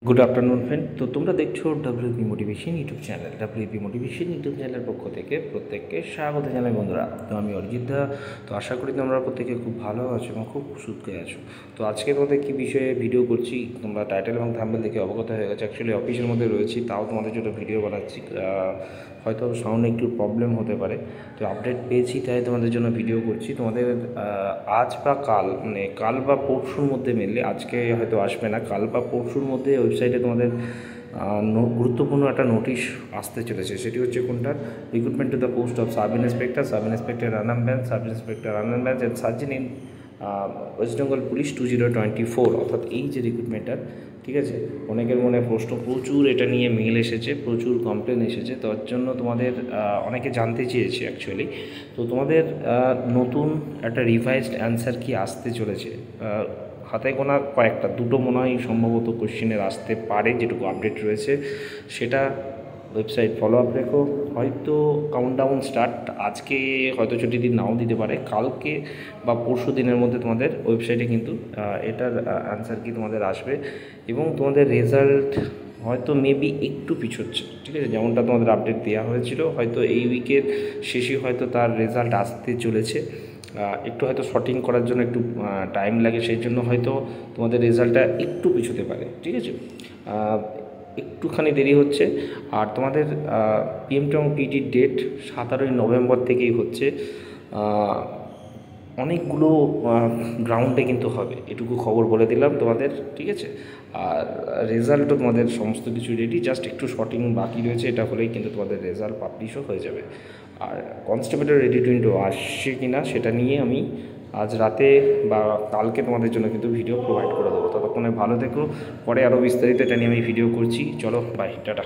Good afternoon friend. তো তোমরা দেখছো WP motivation YouTube channel. WP motivation YouTube চ্যানেলের পক্ষ থেকে প্রত্যেককে স্বাগত জানাই বন্ধুরা। তো আমি অরিজিৎ দা। তো আশা করি তোমরা প্রত্যেকে খুব ভালো আছো এবং খুব সুস্থ আছো। তো আজকে তোমাদের কী বিষয়ে ভিডিও করছি তোমরা টাইটেল এবং থাম্বনেল দেখে অবগত হয়ে গেছে। অ্যাকচুয়ালি অফিসের মধ্যে রয়েছি, তাও তোমাদের জন্য ভিডিও বানাচ্ছি। হয়তো সাউন্ডে একটু প্রবলেম হতে পারে। তো আপডেট পেয়েছি তাই তোমাদের জন্য ভিডিও করছি। তোমাদের আজ বা কাল, মানে কাল বা পরশুর মধ্যে মেনলি, আজকে হয়তো আসবে না, কাল বা পরশুর মধ্যে ওয়েবসাইটে তোমাদের গুরুত্বপূর্ণ একটা নোটিশ আসতে চলেছে। সেটি হচ্ছে কোনটার? Recruitment to the post of sub inspector, sub inspector runner branch, sub inspector runner branch and sergeant in West Bengal police 2024। অর্থাৎ এই যে রিক্রুটমেন্টটার, ঠিক আছে, অনেকের মনে প্রশ্ন প্রচুর, এটা নিয়ে মেল এসেছে, প্রচুর কমপ্লেন এসেছে। তার জন্য তোমাদের অনেকে জানতে চেয়েছে অ্যাকচুয়ালি। তো তোমাদের নতুন একটা রিভাইজড অ্যান্সার কি আসতে চলেছে। হাতে গোনা কয়েকটা, দুটো মনে হয় সম্ভবত কোশ্চেনের আসতে পারে, যেটুকু আপডেট রয়েছে সেটা ওয়েবসাইট ফলো আপ রেখো। হয়তো কাউন্টডাউন স্টার্ট আজকে, হয়তো ছুটির দিন নাও দিতে পারে, কালকে বা পরশু দিনের মধ্যে তোমাদের ওয়েবসাইটে কিন্তু এটার অ্যান্সার কি তোমাদের আসবে। এবং তোমাদের রেজাল্ট হয়তো মেবি একটু পিছোচ্ছে, ঠিক আছে, যেমনটা তোমাদের আপডেট দেওয়া হয়েছিল, হয়তো এই উইকের শেষে হয়তো তার রেজাল্ট আসতে চলেছে। একটু হয়তো শর্টিং করার জন্য একটু টাইম লাগে, সেই জন্য হয়তো তোমাদের রেজাল্টটা একটু পিছোতে পারে, ঠিক আছে, একটুখানি দেরি হচ্ছে। আর তোমাদের পিএমটি এবং পিটির ডেট 17ই নভেম্বর থেকেই হচ্ছে। অনেকগুলো গ্রাউন্ডে কিন্তু হবে, এটুকু খবর বলে দিলাম তোমাদের, ঠিক আছে। আর রেজাল্টও তোমাদের সমস্ত কিছু রেডি, জাস্ট একটু শর্টিং বাকি রয়েছে, এটা হলেই কিন্তু তোমাদের রেজাল্ট পাবলিশও হয়ে যাবে। আর কনস্টেবলের রেডি টু ইন্টো আসছে কি না সেটা নিয়ে আমি আজ রাতে বা কালকে তোমাদের জন্য কিন্তু ভিডিও প্রোভাইড করে দেবো। ততক্ষণে ভালো থেকো, পরে আরও বিস্তারিত এটা নিয়ে আমি ভিডিও করছি। চলো, বাই, টাটা।